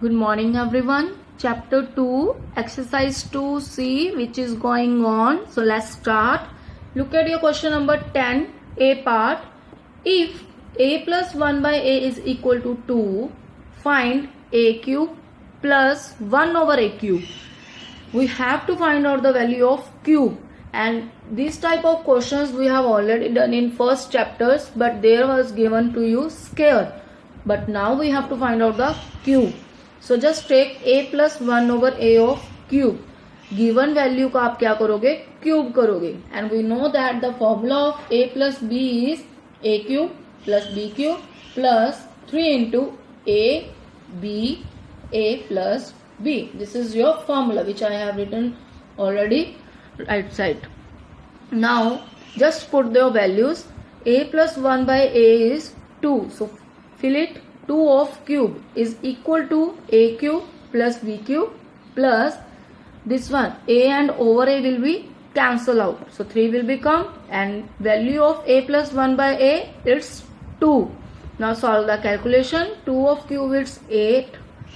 Good morning everyone. Chapter 2, exercise 2C, which is going on. So let's start. Look at your question number 10, A part. If a plus 1 by a is equal to 2, find a cube plus 1 over a cube. We have to find out the value of cube, and this type of questions we have already done in first chapters, but there was given to you square, but now we have to find out the cube. So just take a plus 1 over a of cube. Given value का आप क्या करोगे, cube करोगे, and we know that the formula of a plus b is a cube plus b cube plus 3 into a plus b. This is your formula which I have written already right side. Now just put the values. A plus 1 by a is 2, so fill it. 2 of cube is equal to a cube plus b cube plus this one, a and over a will be cancel out, so 3 will become, and value of a plus 1 by a is 2. Now solve the calculation. 2 of cube is 8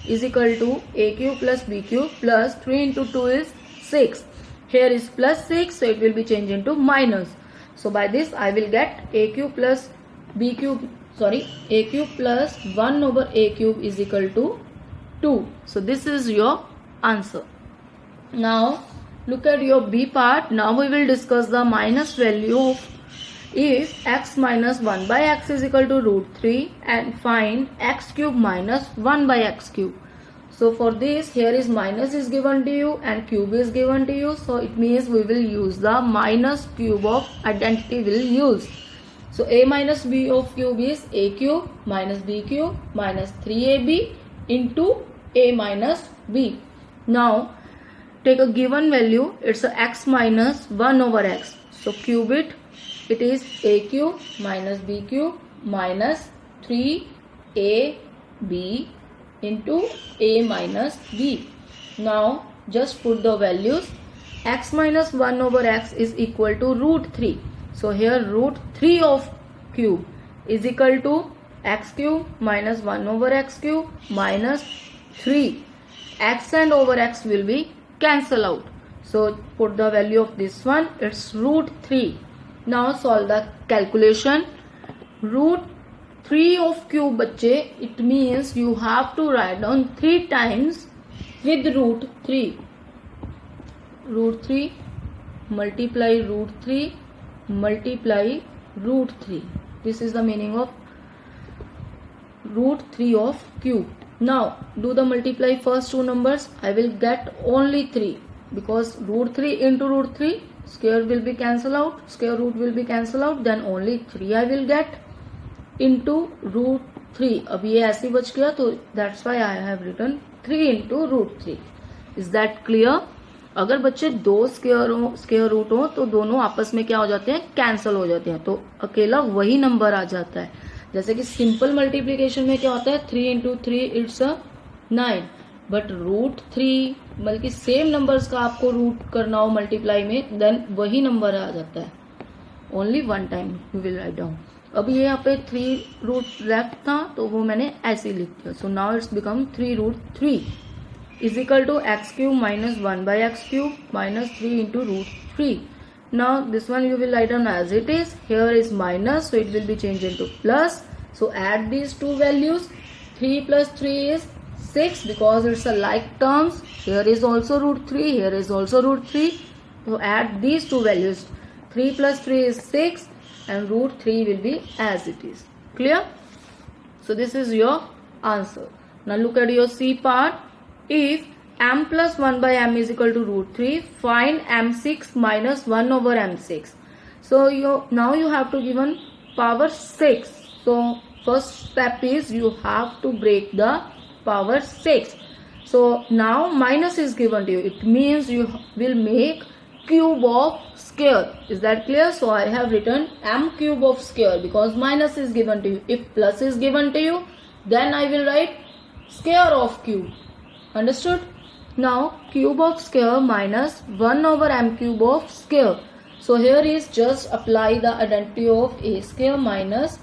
is equal to a cube plus b cube plus 3 into 2 is 6. Here is plus 6, so it will be changed into minus. So by this I will get a cube plus b cube, a cube plus 1 over a cube is equal to 2. So this is your answer. Now look at your B part. Now we will discuss the minus value of if x minus 1 by x is equal to root 3 and find x cube minus 1 by x cube. So for this, here is minus is given to you and cube is given to you. So it means we will use the minus cube of identity will use. So a minus b of cube is a cube minus b cube minus 3ab into a minus b. Now take a given value, it's a x minus 1 over x. So cube it is a cube minus b cube minus 3ab into a minus b. Now just put the values. X minus 1 over x is equal to root 3. So here root 3 of cube is equal to x cube minus 1 over x cube minus 3. X and over x will be cancel out. So put the value of this one, it's root 3. Now solve the calculation. Root 3 of cube बच्चे, it means you have to write down 3 times with root 3. Root 3 multiply root 3 multiply root 3. This is the meaning of root 3 of cube. Now do the multiply first two numbers. I will get only 3 because root 3 into root 3 square will be cancel out, square root will be cancel out, then only 3 I will get into root 3. अब ये ऐसे बच गया, तो that's why I have written 3 into root 3. Is that clear? अगर बच्चे दो square root हो तो दोनों आपस में क्या हो जाते हैं, कैंसिल हो जाते हैं, तो अकेला वही नंबर आ जाता है. जैसे कि सिंपल मल्टीप्लिकेशन में क्या होता है, 3 इंटू 3 इट्स 9, बट रूट 3 बल्कि सेम नंबर्स का आपको रूट करना हो मल्टीप्लाई में, देन वही नंबर आ जाता है. Only one time you will write down. अब ये यहाँ पे 3 रूट लेफ्ट था तो वो मैंने ऐसे लिख दिया. So now it's become 3 root 3 is equal to x cube minus 1 by x cube minus 3 into root 3. Now this one you will write down as it is. Here is minus, so it will be changed into plus. So add these two values. 3 plus 3 is 6 because it's a like terms. Here is also root 3, here is also root 3. So add these two values. 3 plus 3 is 6 and root 3 will be as it is. Clear? So this is your answer. Now look at your C part. If m plus 1 by m is equal to root 3, find m6 minus 1 over m6. So now you have to given power 6. So first step is you have to break the power 6. So now minus is given to you. It means you will make cube of square. Is that clear? So I have written m cube of square because minus is given to you. If plus is given to you, then I will write square of cube. Understood? Now cube of square minus 1 over m cube of square. So here is just apply the identity of a square minus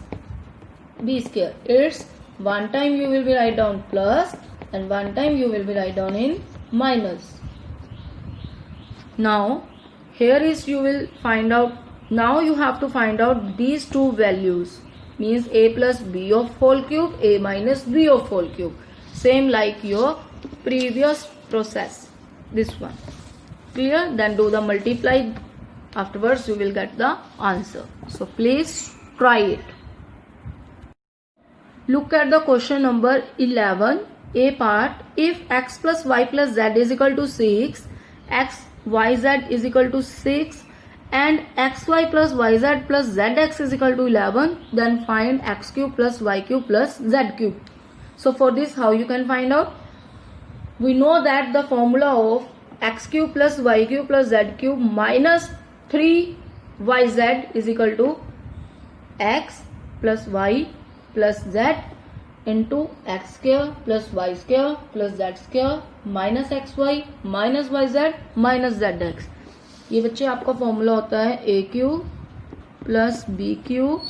b square. It's one time you will be write down plus and one time you will be write down in minus. Now here is you will find out, now you have to find out these two values, means a plus b of whole cube, a minus b of whole cube, same like your previous process, this one. Clear? Then do the multiply, afterwards you will get the answer. So please try it. Look at the question number 11, a part. If x plus y plus z is equal to 6, x yz is equal to 6 and xy plus yz plus zx is equal to 11, then find x cube plus y cube plus z cube. So for this, how you can find out? We know that the formula of x cube plus y cube plus z cube minus 3yz is equal to x plus y plus z into x square plus y square plus z square minus xy minus yz minus zx. ये बच्चे आपका formula होता है a cube plus b cube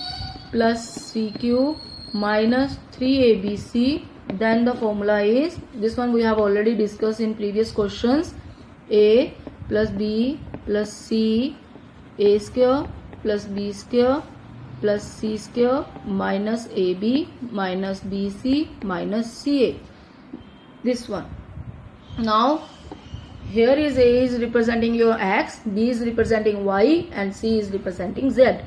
plus c cube minus 3abc. Then the formula is, this one we have already discussed in previous questions, a plus b plus c a square plus b square plus c square minus ab minus bc minus ca. This one. Now here is a is representing your x, b is representing y and c is representing z.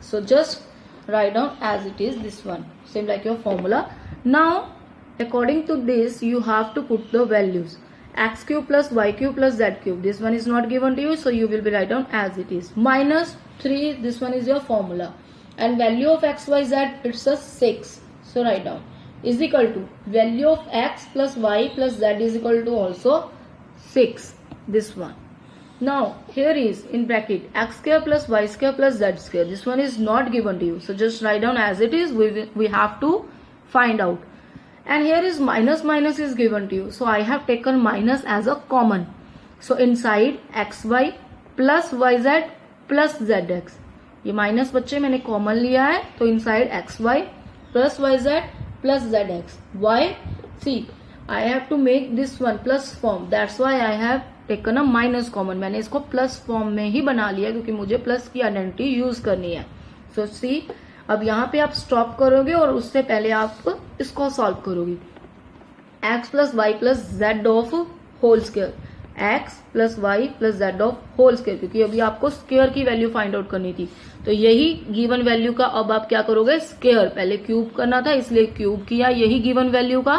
So just write down as it is, this one, same like your formula. Now according to this you have to put the values, x cube plus y cube plus z cube, this one is not given to you, so you will be write down as it is, minus 3, this one is your formula, and value of x y z it's a 6, so write down, is equal to value of x plus y plus z is equal to also 6, this one. Now here is in bracket x square plus y square plus z square, this one is not given to you, so just write down as it is, we have to find out. And here is minus minus is given to you, so I have taken minus as a common, so inside xy plus yz plus zx, ये minus बच्चे मैंने common लिया है, तो inside xy plus yz plus zx. Why? See, I have to make this one plus form, that's why I have taken a minus common. मैंने इसको plus form में ही बना लिया क्योंकि मुझे प्लस की आइडेंटिटी यूज करनी है. सो सी, अब यहाँ पे आप स्टॉप करोगे और उससे पहले आप इसको सॉल्व करोगे. x plus Y plus Z of whole square, x plus Y plus Z of whole square, क्योंकि अभी आपको स्क्वायर की वैल्यू फाइंड आउट करनी थी, तो यही गिवन वैल्यू का अब आप क्या करोगे, स्क्वायर. पहले क्यूब करना था इसलिए क्यूब किया यही गिवन वैल्यू का,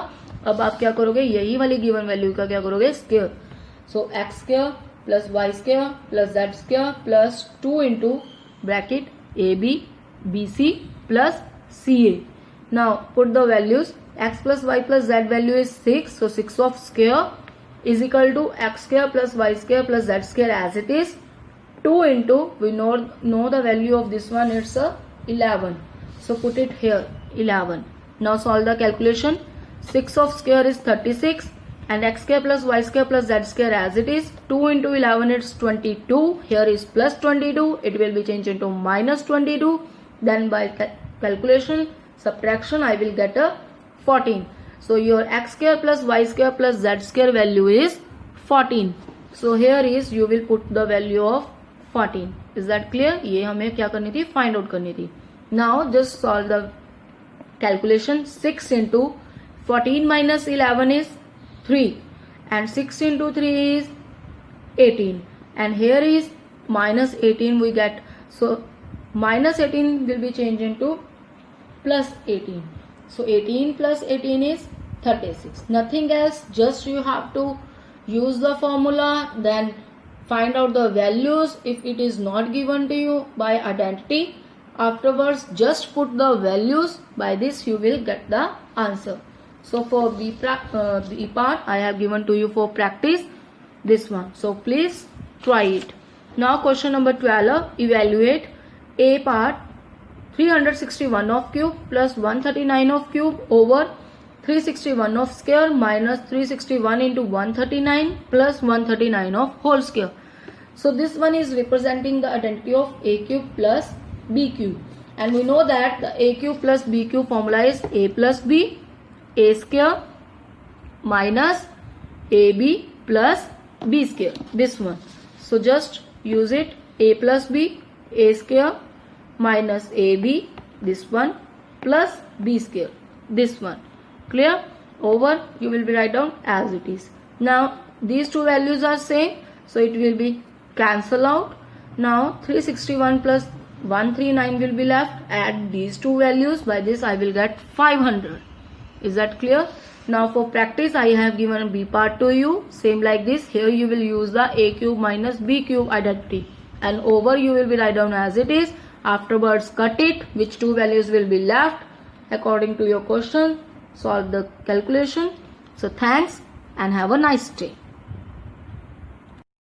अब आप क्या करोगे, यही वाली गिवन वैल्यू का क्या करोगे, square. So X square plus Y square plus Z square plus 2 into bracket A B B C plus C A. Now put the values, x plus y plus z value is 6, so 6 of square is equal to x square plus y square plus z square as it is, 2 into, we know the value of this one, it's a 11, so put it here 11. Now solve the calculation. 6 of square is 36 and x square plus y square plus z square as it is, 2 into 11 it's 22, here is plus 22, it will be changed into minus 22, then by calculation subtraction I will get a 14. So your x square plus y square plus z square value is 14. So here is you will put the value of 14. Is that clear? ये हमें क्या करनी थी, find out करनी थी. Now just solve the calculation. 6 into 14 minus 11 is 3 and 6 into 3 is 18 and here is minus 18 we get, so minus 18 will be changed into plus 18. So 18 plus 18 is 36. Nothing else, just you have to use the formula, then find out the values if it is not given to you by identity. Afterwards just put the values, by this you will get the answer. So for B part I have given to you for practice this one. So please try it. Now question number 12, evaluate A part. 361 of cube plus 139 of cube over 361 of square minus 361 into 139 plus 139 of whole square. So this one is representing the identity of a cube plus b cube, and we know that the a cube plus b cube formula is a plus b, a square minus AB plus B square, this one. So just use it, A plus B, A square minus AB, this one, plus B square, this one. Clear? Over, you will be write down as it is. Now these two values are same, so it will be cancel out. Now 361 plus 139 will be left. Add these two values, by this I will get 500. Is that clear? Now for practice I have given B part to you. Same like this, here you will use the A cube minus B cube identity, and over you will be write down as it is. Afterwards cut it, which two values will be left according to your question. Solve the calculation. So thanks and have a nice day.